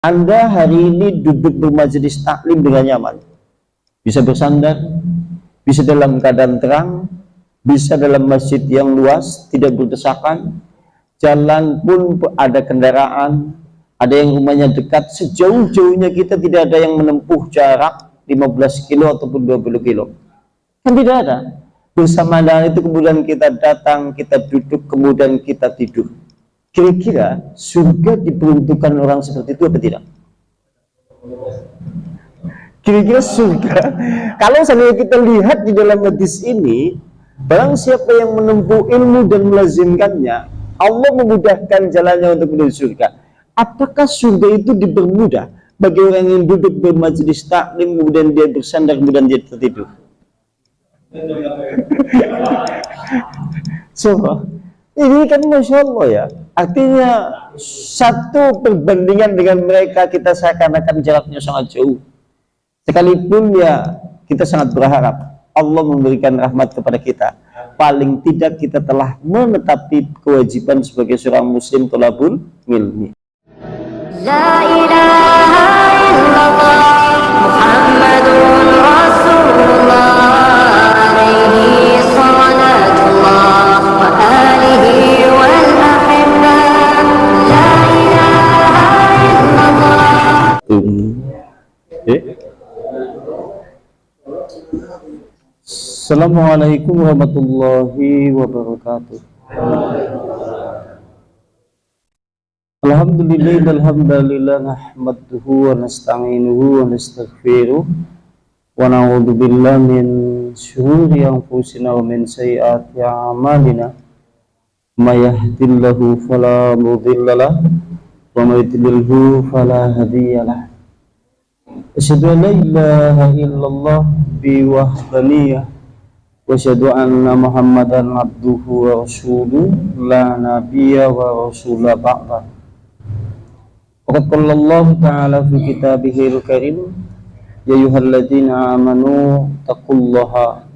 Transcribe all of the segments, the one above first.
Anda hari ini duduk bermajelis taklim dengan nyaman, bisa bersandar, bisa dalam keadaan terang, bisa dalam masjid yang luas, tidak berdesakan, jalan pun ada kendaraan, ada yang rumahnya dekat, sejauh-jauhnya kita tidak ada yang menempuh jarak 15 kilo ataupun 20 kilo. Kan tidak ada. Bersama dengan itu kemudian kita datang, kita duduk, kemudian kita tidur. Kira-kira surga diperuntukkan orang seperti itu apa tidak? Kira-kira surga, kalau seandainya kita lihat di dalam hadis ini, barang siapa yang menempuh ilmu dan melazimkannya, Allah memudahkan jalannya untuk menuju surga. Apakah surga itu dipermudah bagi orang yang duduk bermajelis taklim, kemudian dia bersandar, kemudian dia tertidur? So, ini kan Masya Allah ya, artinya satu perbandingan dengan mereka kita seakan-akan jaraknya sangat jauh. Sekalipun ya kita sangat berharap Allah memberikan rahmat kepada kita, paling tidak kita telah menetapi kewajiban sebagai seorang muslim thalabul ilmi. La ilaha illallah Muhammadun Rasulullah alaihi salatullah wa alihi wal ahibba. La ilaha illallah. Assalamualaikum warahmatullahi wabarakatuh. Alhamdulillah nahmaduhu wa nasta'inuhu wa nastaghfiruh wa na'udzu billahi min syururi anfusina wa min sayyiati a'malina. May yahdihillahu fala mudhillalah wa may yudlilhu fala hadiyalah. Asyhadu an la ilaha illallah bi wahdaniyah wa asyhadu anna Muhammadan abduhu wa rasuluh la nabiyya wa rasula ba'da. Faqad qala Allah ta'ala fi kitabihil karim ya ayyuhalladzina amanu taqullaha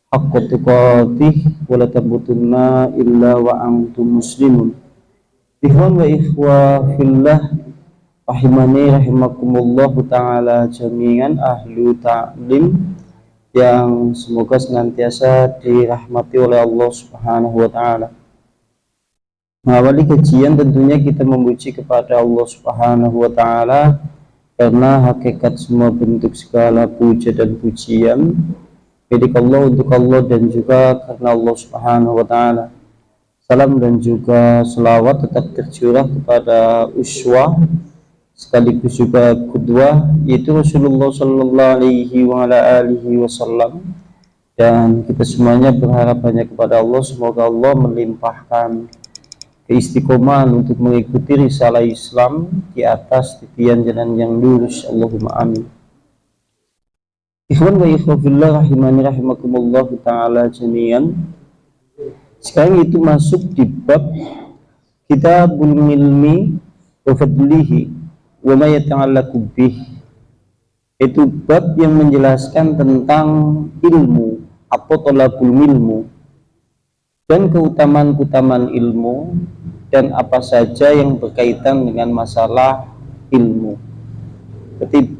haqqa tuqatih wa la tamutunna illa wa antum muslimun. Ikhwan wa ikhwah fillah rahimani rahimakumullahu ta'ala jami'an ahlu ta'lim yang semoga senantiasa dirahmati oleh Allah subhanahu wa ta'ala. Mengawali kajian tentunya kita memuji kepada Allah subhanahu wa ta'ala karena hakikat semua bentuk segala puja dan pujian milik Allah, untuk Allah, dan juga karena Allah subhanahu wa ta'ala. Salam dan juga selawat tetap tercurah kepada uswah sekaligus juga qudwah, yaitu Rasulullah sallallahu alaihi wa ala alihi wasallam. Dan kita semuanya berharap hanya kepada Allah, semoga Allah melimpahkan keistiqomahan untuk mengikuti risalah Islam di atas titian jalan yang lurus. Allahumma amin. Ikhwan wa ikhwafillah rahimani rahimakumullah ta'ala jami'an. Sekarang itu masuk di bab Kitabul Ilmi wa Fadlihi wa ma yata'allaqu bih. Itu bab yang menjelaskan tentang ilmu atau thalabul ilmu dan keutamaan-keutamaan ilmu dan apa saja yang berkaitan dengan masalah ilmu.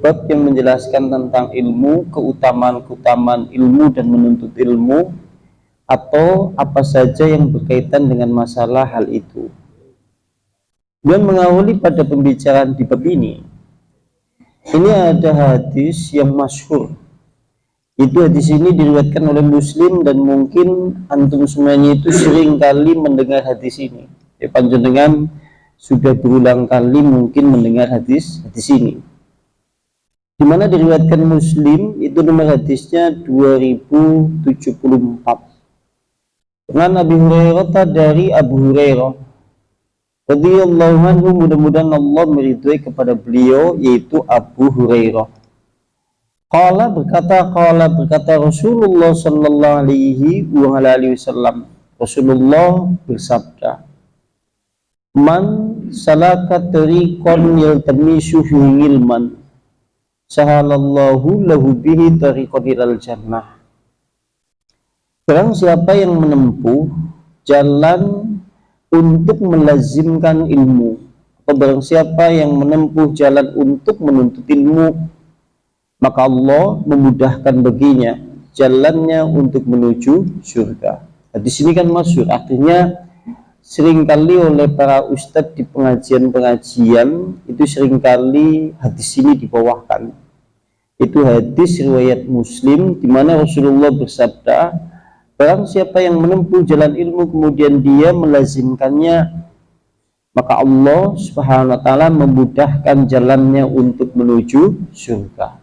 Bab yang menjelaskan tentang ilmu, keutamaan-keutamaan ilmu dan menuntut ilmu, atau apa saja yang berkaitan dengan masalah hal itu. Dan mengawali pada pembicaraan di bab ini ada hadis yang masyhur. Itu hadis ini diriwayatkan oleh Muslim dan mungkin antum semuanya itu sering kali mendengar hadis ini. Ya, panjenengan sudah berulang kali mungkin mendengar hadis ini. Di mana diriwayatkan Muslim itu nomor hadisnya 2074. Dengan Abi Hurairah, dari Abu Hurairah radhiyallahu anhu, mudah-mudahan Allah meridhai kepada beliau, yaitu Abu Hurairah. Qala berkata Rasulullah sallallahu alaihi wasallam. Rasulullah bersabda, "Man salaka tariqan yaltamisu fihi ilman, sahalallahu lahu bihi tariqan ilal jannah." Barang siapa yang menempuh jalan untuk melazimkan ilmu atau barang siapa yang menempuh jalan untuk menuntut ilmu, maka Allah memudahkan baginya jalannya untuk menuju surga. Nah, di sini kan masyhur, artinya seringkali oleh para ustadz di pengajian-pengajian itu seringkali hadis ini dibawakan. Itu hadis riwayat Muslim di mana Rasulullah bersabda, barang siapa yang menempuh jalan ilmu kemudian dia melazimkannya, maka Allah Subhanahu wa taala memudahkan jalannya untuk menuju surga.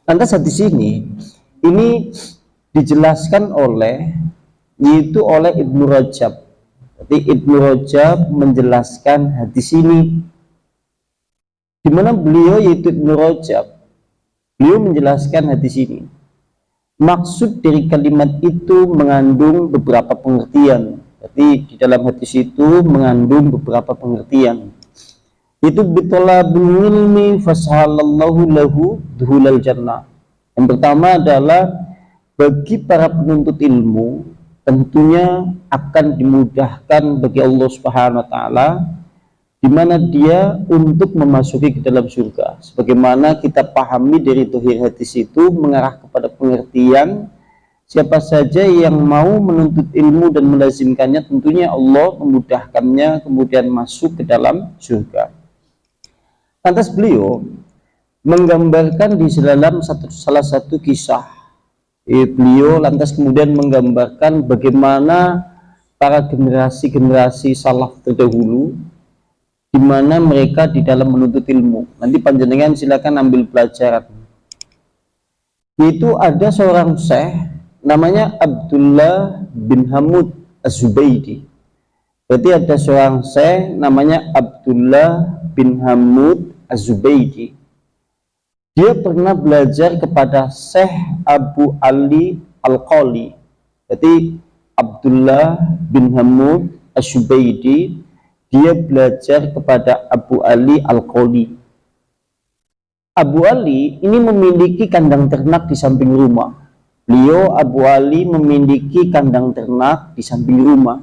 Lantas hadis ini dijelaskan oleh Ibnu Rajab. Jadi Ibnu Rajab menjelaskan hadis ini di mana beliau, yaitu Ibnu Rajab, beliau menjelaskan hadis ini. Maksud dari kalimat itu mengandung beberapa pengertian. Jadi di dalam hadis itu mengandung beberapa pengertian. Itu bitolabul ilmi fashalallahu lahu duhulal jannah. Yang pertama adalah bagi para penuntut ilmu tentunya akan dimudahkan bagi Allah Subhanahu wa taala di mana dia untuk memasuki ke dalam surga. Sebagaimana kita pahami dari dohir hadis itu mengarah kepada pengertian siapa saja yang mau menuntut ilmu dan melazimkannya, tentunya Allah memudahkannya kemudian masuk ke dalam surga. Lantas beliau menggambarkan di dalam salah satu kisah, beliau lantas kemudian menggambarkan bagaimana para generasi-generasi salaf terdahulu di mana mereka di dalam menuntut ilmu. Nanti panjenengan silakan ambil pelajaran. Itu ada seorang syekh namanya Abdullah bin Hamud Az-Zubaydi. Berarti ada seorang syekh namanya Abdullah bin Hamud Az-Zubaydi. Dia pernah belajar kepada Syekh Abu Ali Al-Qali. Jadi Abdullah bin Hamud Az-Zubaydi dia belajar kepada Abu Ali Al-Qali. Abu Ali ini memiliki kandang ternak di samping rumah. Beliau, Abu Ali, memiliki kandang ternak di samping rumah.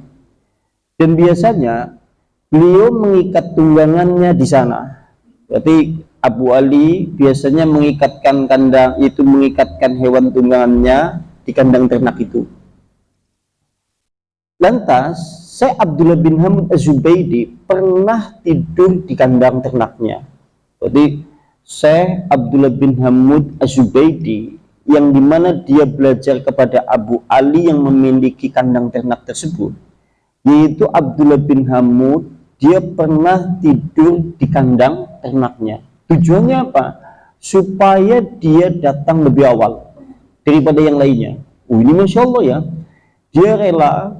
Dan biasanya beliau mengikat tunggangannya di sana. Berarti Abu Ali biasanya mengikatkan hewan tunggangannya di kandang ternak itu. Lantas Syekh Abdullah bin Hamud Az-Zubaydi pernah tidur di kandang ternaknya. Jadi Syekh Abdullah bin Hamud Az-Zubaydi yang dimana dia belajar kepada Abu Ali yang memiliki kandang ternak tersebut, yaitu Abdullah bin Hamud, dia pernah tidur di kandang ternaknya. Tujuannya apa? Supaya dia datang lebih awal daripada yang lainnya. Ini Masya Allah ya, dia rela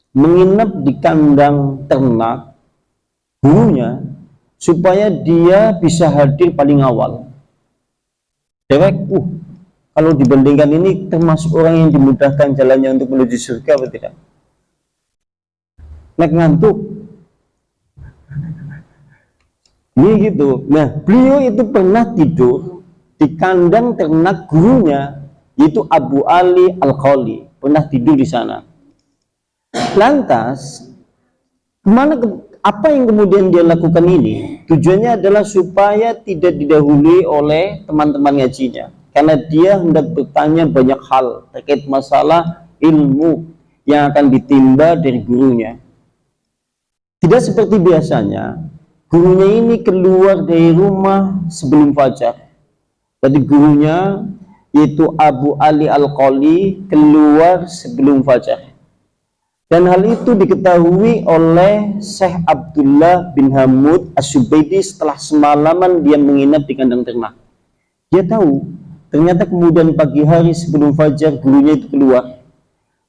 menginap di kandang ternak gurunya supaya dia bisa hadir paling awal. Dewek, kalau dibandingkan ini termasuk orang yang dimudahkan jalannya untuk menuju surga atau tidak? Nek ngantuk. Ini gitu. Nah, beliau itu pernah tidur di kandang ternak gurunya, yaitu Abu Ali Al-Qali. Pernah tidur di sana. Lantas, apa yang kemudian dia lakukan ini? Tujuannya adalah supaya tidak didahului oleh teman-teman ngajinya. Karena dia hendak bertanya banyak hal terkait masalah ilmu yang akan ditimba dari gurunya. Tidak seperti biasanya, gurunya ini keluar dari rumah sebelum fajar. Jadi gurunya, yaitu Abu Ali Al-Qali, keluar sebelum fajar. Dan hal itu diketahui oleh Syekh Abdullah bin Hamud Az-Zubaydi setelah semalaman dia menginap di kandang ternak. Dia tahu, ternyata kemudian pagi hari sebelum fajar gurunya itu keluar.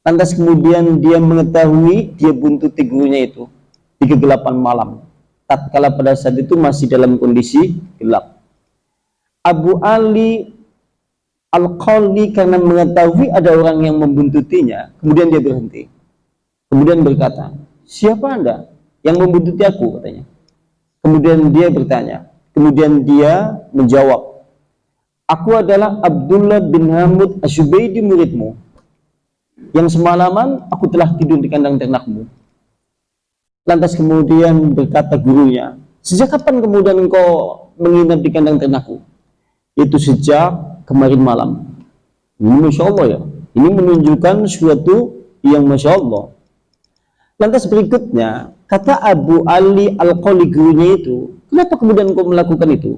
Lantas kemudian dia mengetahui dia buntuti gurunya itu di kegelapan malam. Tatkala pada saat itu masih dalam kondisi gelap. Abu Ali Al-Qali karena mengetahui ada orang yang membuntutinya, kemudian dia berhenti. Kemudian berkata, siapa Anda yang membuntuti aku? Katanya. Kemudian dia bertanya. Kemudian dia menjawab, aku adalah Abdullah bin Hamud Az-Zubaydi, muridmu, yang semalaman aku telah tidur di kandang ternakmu. Lantas kemudian berkata gurunya, sejak kapan kemudian engkau menginap di kandang ternakku? Itu sejak kemarin malam. Ini Masya Allah ya, ini menunjukkan suatu yang Masya Allah. Lantas berikutnya, kata Abu Ali Al-Qali gurunya itu, kenapa kemudian engkau melakukan itu?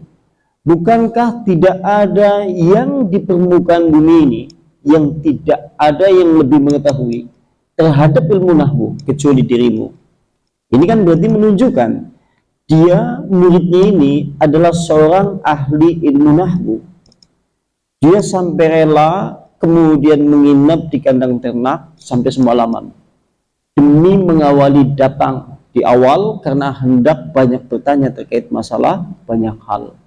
Bukankah tidak ada yang di permukaan bumi ini yang tidak ada yang lebih mengetahui terhadap ilmu nahwu kecuali dirimu? Ini kan berarti menunjukkan dia muridnya ini adalah seorang ahli ilmu nahwu. Dia sampai rela kemudian menginap di kandang ternak sampai semalaman demi mengawali datang di awal karena hendak banyak bertanya terkait masalah banyak hal.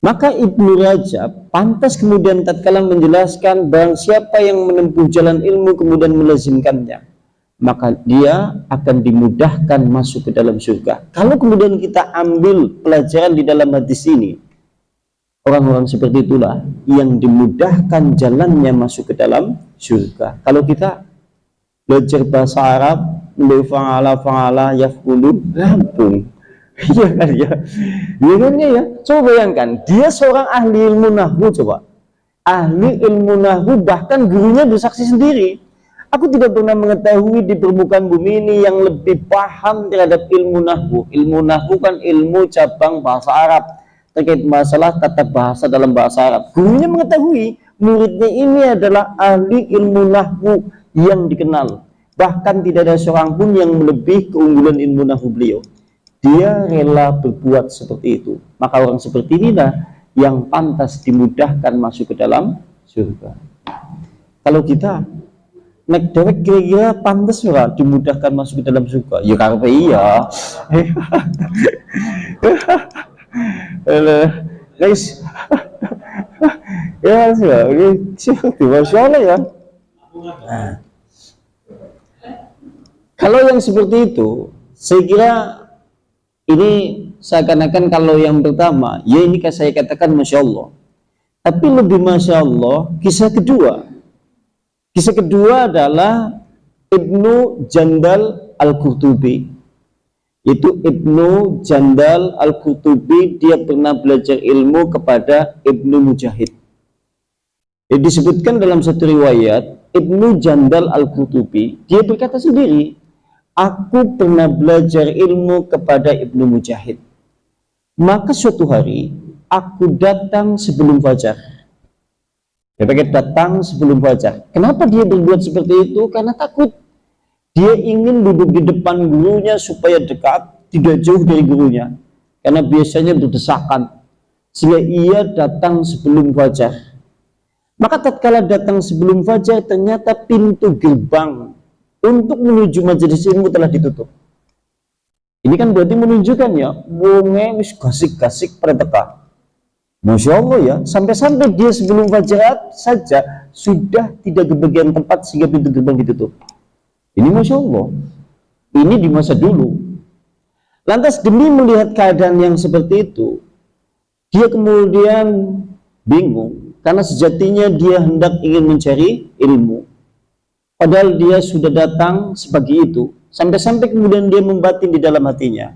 Maka Ibnu Rajab pantas kemudian tatkala menjelaskan barang siapa yang menempuh jalan ilmu kemudian melazimkannya, maka dia akan dimudahkan masuk ke dalam surga. Kalau kemudian kita ambil pelajaran di dalam hadis ini, orang-orang seperti itulah yang dimudahkan jalannya masuk ke dalam surga. Kalau kita belajar bahasa Arab, fa'ala yaf'ulu, rampung. Iya kan ya, ya. Coba bayangkan, dia seorang ahli ilmu nahwu, coba ahli ilmu nahwu, bahkan gurunya bersaksi sendiri, aku tidak pernah mengetahui di permukaan bumi ini yang lebih paham terhadap ilmu nahwu. Ilmu nahwu kan ilmu cabang bahasa Arab terkait masalah tata bahasa dalam bahasa Arab. Gurunya mengetahui muridnya ini adalah ahli ilmu nahwu yang dikenal, bahkan tidak ada seorang pun yang melebihi keunggulan ilmu nahwu beliau. Dia rela berbuat seperti itu. Maka orang seperti inilah yang pantas dimudahkan masuk ke dalam surga. Kalau kita naik dewek kira-kira pantas ora dimudahkan masuk ke dalam surga? Ya karena iya. Guys. Ya sudah, ya. Kalau yang seperti itu, saya kira ini seakan-akan kalau yang pertama, ya ini saya katakan Masya Allah. Tapi lebih Masya Allah, kisah kedua. Kisah kedua adalah Ibnu Jandal Al-Qurtubi. Itu Ibnu Jandal Al-Qurtubi, dia pernah belajar ilmu kepada Ibnu Mujahid. Disebutkan dalam satu riwayat, Ibnu Jandal Al-Qurtubi, dia berkata sendiri, aku pernah belajar ilmu kepada Ibnu Mujahid. Maka suatu hari aku datang sebelum fajar. Dia datang sebelum fajar. Kenapa dia berbuat seperti itu? Karena takut. Dia ingin duduk di depan gurunya supaya dekat, tidak jauh dari gurunya. Karena biasanya berdesakan. Sehingga ia datang sebelum fajar. Maka tatkala datang sebelum fajar, ternyata pintu gerbang untuk menuju majelis ilmu telah ditutup. Ini kan berarti menunjukkan ya, wonge wis gasik-gasik pada teka. Masya Allah ya, sampai-sampai dia sebelum fajar saja sudah tidak kebagian tempat sehingga pintu gerbang ditutup. Ini Masya Allah. Ini di masa dulu. Lantas demi melihat keadaan yang seperti itu, dia kemudian bingung karena sejatinya dia hendak ingin mencari ilmu. Padahal dia sudah datang sebagai itu, sampai-sampai kemudian dia membatin di dalam hatinya.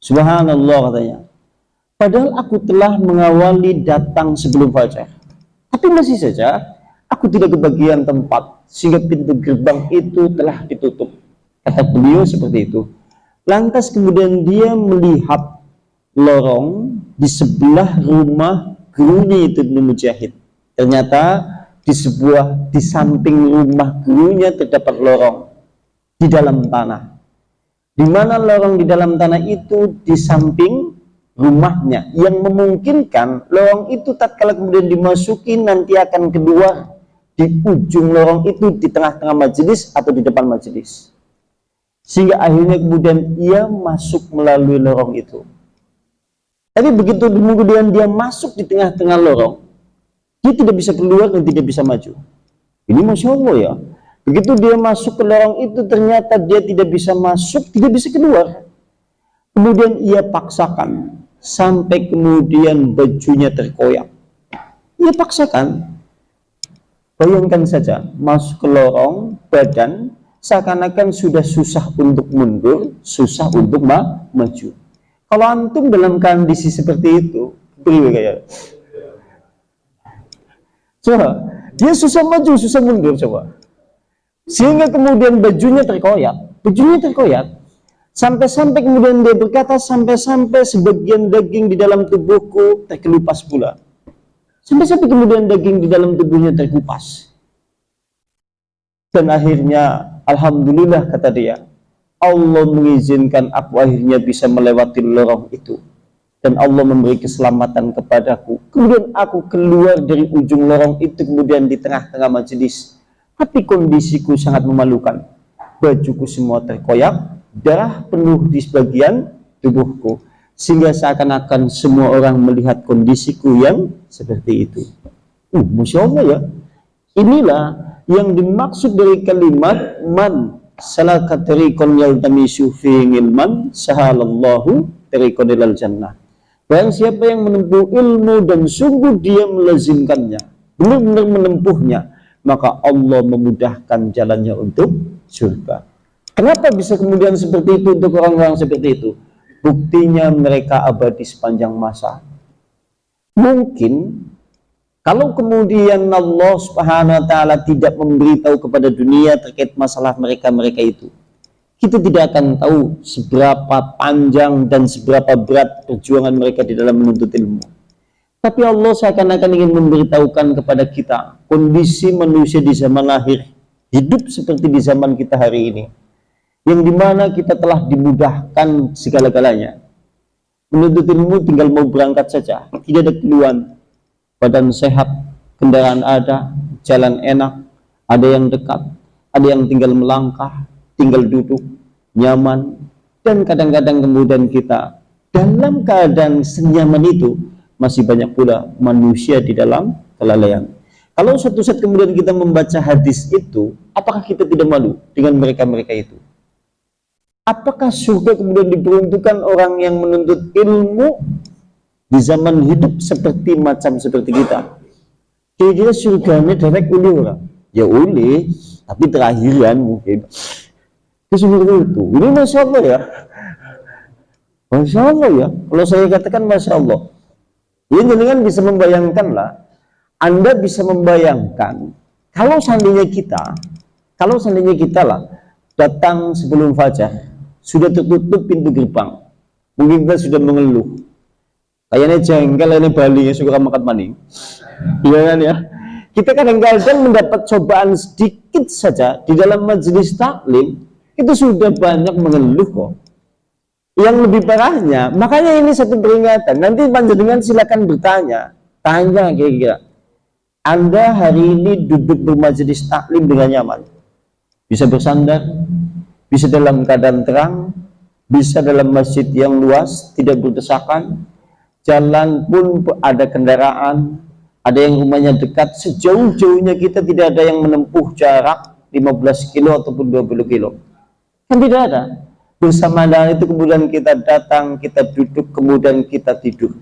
Subhanallah katanya. Padahal aku telah mengawali datang sebelum fajar. Tapi masih saja, aku tidak kebagian tempat, sehingga pintu gerbang itu telah ditutup. Kata beliau seperti itu. Lantas kemudian dia melihat lorong di sebelah rumah gurunya itu Ibnu Mujahid. Ternyata di samping rumah gurunya terdapat lorong di dalam tanah. Di mana lorong di dalam tanah itu di samping rumahnya, yang memungkinkan lorong itu tatkala kemudian dimasuki nanti akan keluar di ujung lorong itu di tengah-tengah majelis atau di depan majelis. Sehingga akhirnya kemudian ia masuk melalui lorong itu. Tapi begitu kemudian dia masuk di tengah-tengah lorong, dia tidak bisa keluar dan tidak bisa maju. Ini Masya Allah ya. Begitu dia masuk ke lorong itu, ternyata dia tidak bisa masuk, tidak bisa keluar. Kemudian ia paksakan sampai kemudian bajunya terkoyak. Ia paksakan. Bayangkan saja, masuk ke lorong, badan seakan-akan sudah susah untuk mundur, susah untuk maju. Kalau antum dalam kondisi seperti itu, kayak coba, dia susah maju, susah mundur, coba. Sehingga kemudian bajunya terkoyak, sampai-sampai kemudian dia berkata, sampai-sampai sebagian daging di dalam tubuhku terkelupas pula. Sampai-sampai kemudian daging di dalam tubuhnya terkupas. Dan akhirnya, alhamdulillah kata dia, Allah mengizinkan aku akhirnya bisa melewati lorong itu. Dan Allah memberi keselamatan kepadaku. Kemudian aku keluar dari ujung lorong itu, kemudian di tengah-tengah majelis. Tapi kondisiku sangat memalukan. Bajuku semua terkoyak, darah penuh di sebagian tubuhku. Sehingga seakan-akan semua orang melihat kondisiku yang seperti itu. Masya Allah ya. Inilah yang dimaksud dari kalimat man salaka tariqan yaltamisu fihi ilman sahalallahu tariqan ilal jannah. Barang siapa yang menempuh ilmu dan sungguh dia melazimkannya, benar-benar menempuhnya, maka Allah memudahkan jalannya untuk surga. Kenapa bisa kemudian seperti itu untuk orang-orang seperti itu? Buktinya mereka abadi sepanjang masa. Mungkin kalau kemudian Allah Subhanahu wa taala tidak memberitahu kepada dunia terkait masalah mereka itu, kita tidak akan tahu seberapa panjang dan seberapa berat perjuangan mereka di dalam menuntut ilmu. Tapi Allah seakan-akan ingin memberitahukan kepada kita kondisi manusia di zaman akhir, hidup seperti di zaman kita hari ini, yang dimana kita telah dimudahkan segala-galanya. Menuntut ilmu tinggal mau berangkat saja, tidak ada keluhan. Badan sehat, kendaraan ada, jalan enak, ada yang dekat, ada yang tinggal melangkah, tinggal duduk, nyaman, dan kadang-kadang kemudian kita dalam keadaan senyaman itu masih banyak pula manusia di dalam kelalaian. Kalau suatu saat kemudian kita membaca hadis itu, apakah kita tidak malu dengan mereka-mereka itu? Apakah surga kemudian diperuntukkan orang yang menuntut ilmu di zaman hidup seperti kita? Kira-kira surganya direct oleh orang? Ya oleh, tapi terakhiran mungkin. Seperti itu. Ini Masya Allah ya. Masya Allah ya. Kalau saya katakan Masya Allah. Ya jangan bisa membayangkan lah. Anda bisa membayangkan kalau seandainya kita lah datang sebelum fajar, sudah tertutup pintu gerbang, mungkin kita sudah mengeluh. Kayaknya jengkel ini Bali yang suka makan maning. Iya kan ya? Kita kadang-kadang mendapat cobaan sedikit saja di dalam majelis taklim, itu sudah banyak mengeluh kok. Yang lebih parahnya, makanya ini satu peringatan. Nanti panjenengan silakan bertanya, tanya kira-kira, Anda hari ini duduk bermajelis taklim dengan nyaman, bisa bersandar, bisa dalam keadaan terang, bisa dalam masjid yang luas, tidak berdesakan, jalan pun ada kendaraan, ada yang rumahnya dekat, sejauh-jauhnya kita tidak ada yang menempuh jarak 15 kilo ataupun 20 kilo. Kan tidak ada. Bersama dengan itu kemudian kita datang, kita duduk, kemudian kita tidur.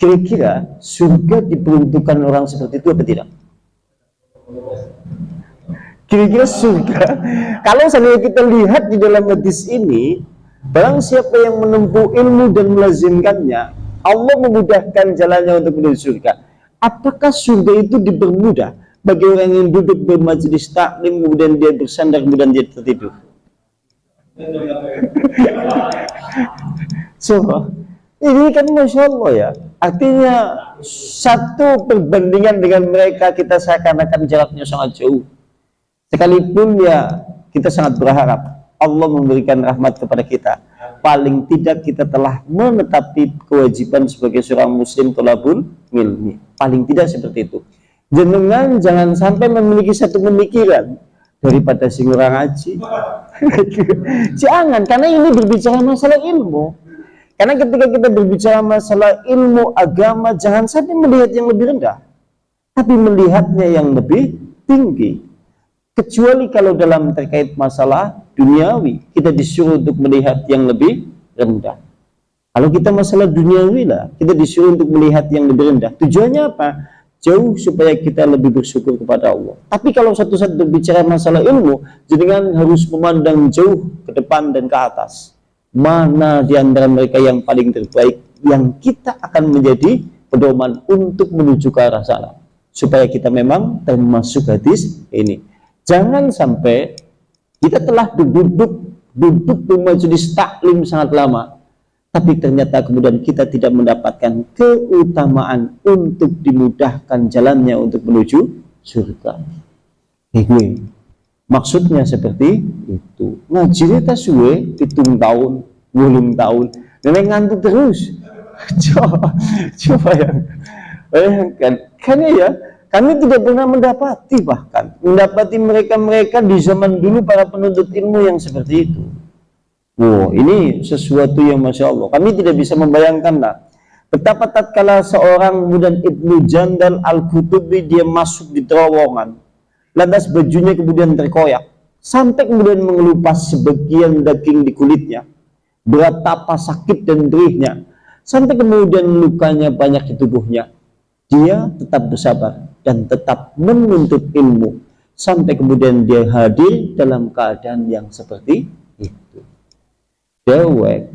Kira-kira surga diperuntukkan orang seperti itu apa tidak? Kira-kira surga, kalau seandainya kita lihat di dalam hadis ini, barang siapa yang menempuh ilmu dan melazimkannya, Allah memudahkan jalannya untuk menuju surga. Apakah surga itu dipermudah bagi orang yang duduk bermajelis taklim, kemudian dia bersandar, kemudian dia tertidur? So, ini kan Masya Allah ya. Artinya satu perbandingan dengan mereka, kita seakan-akan jaraknya sangat jauh. Sekalipun ya kita sangat berharap Allah memberikan rahmat kepada kita. Paling tidak kita telah menetapi kewajiban sebagai seorang muslim thalabul ilmi. Paling tidak seperti itu. Jangan sampai memiliki satu pemikiran daripada sing ora ngaji. Jangan, karena ini berbicara masalah ilmu. Karena ketika kita berbicara masalah ilmu agama, jangan sampai melihat yang lebih rendah, tapi melihatnya yang lebih tinggi. Kecuali kalau dalam terkait masalah duniawi, kita disuruh untuk melihat yang lebih rendah. Kalau kita masalah duniawi lah, kita disuruh untuk melihat yang lebih rendah. Tujuannya apa? jauh supaya kita lebih bersyukur kepada Allah. Tapi kalau satu saat berbicara masalah ilmu, jenengan harus memandang jauh ke depan dan ke atas. Mana di antara mereka yang paling terbaik yang kita akan menjadi pedoman untuk menuju ke arah sana, supaya kita memang termasuk hadis ini. Jangan sampai kita telah duduk di majelis taklim sangat lama, tapi ternyata kemudian kita tidak mendapatkan keutamaan untuk dimudahkan jalannya untuk menuju surga. Maksudnya seperti itu. Ngaji kita suwe 7 tahun, 8 tahun, dan ngantuk terus. Coba ya, bayangkan, karena ya kami tidak pernah mendapati mereka di zaman dulu para penuntut ilmu yang seperti itu. Wow, ini sesuatu yang Masya Allah. Kami tidak bisa membayangkanlah betapa tatkala seorang kemudian Ibnu Jandal Al-Qutubi dia masuk di terowongan, lantas bajunya kemudian terkoyak, sampai kemudian mengelupas sebagian daging di kulitnya, betapa sakit dan perihnya, sampai kemudian lukanya banyak di tubuhnya. Dia tetap bersabar dan tetap menuntut ilmu sampai kemudian dia hadir dalam keadaan yang seperti itu. Dewek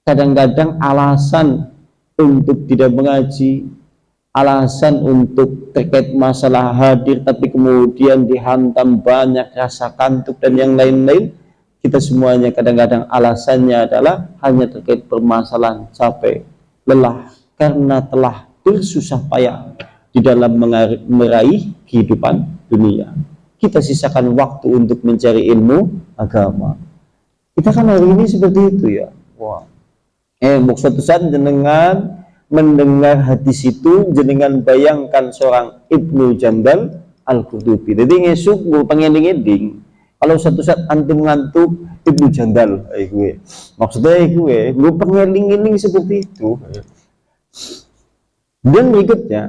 kadang-kadang alasan untuk tidak mengaji, alasan untuk terkait masalah hadir tapi kemudian dihantam banyak rasa kantuk dan yang lain-lain. Kita semuanya kadang-kadang alasannya adalah hanya terkait permasalahan capek, lelah karena telah bersusah payah di dalam meraih kehidupan dunia. Kita sisakan waktu untuk mencari ilmu agama. Kita kan hari ini seperti itu ya. Wah. Suatu saat jenengan mendengar hadis itu, jenengan bayangkan seorang Ibnu Jandal Al-Qutubi. Jadi ngesuk gue pengen ngeding. Kalau suatu saat antum ngantuk, Ibnu Jandal, maksudnya gue pengen ngiling seperti itu. Dan berikutnya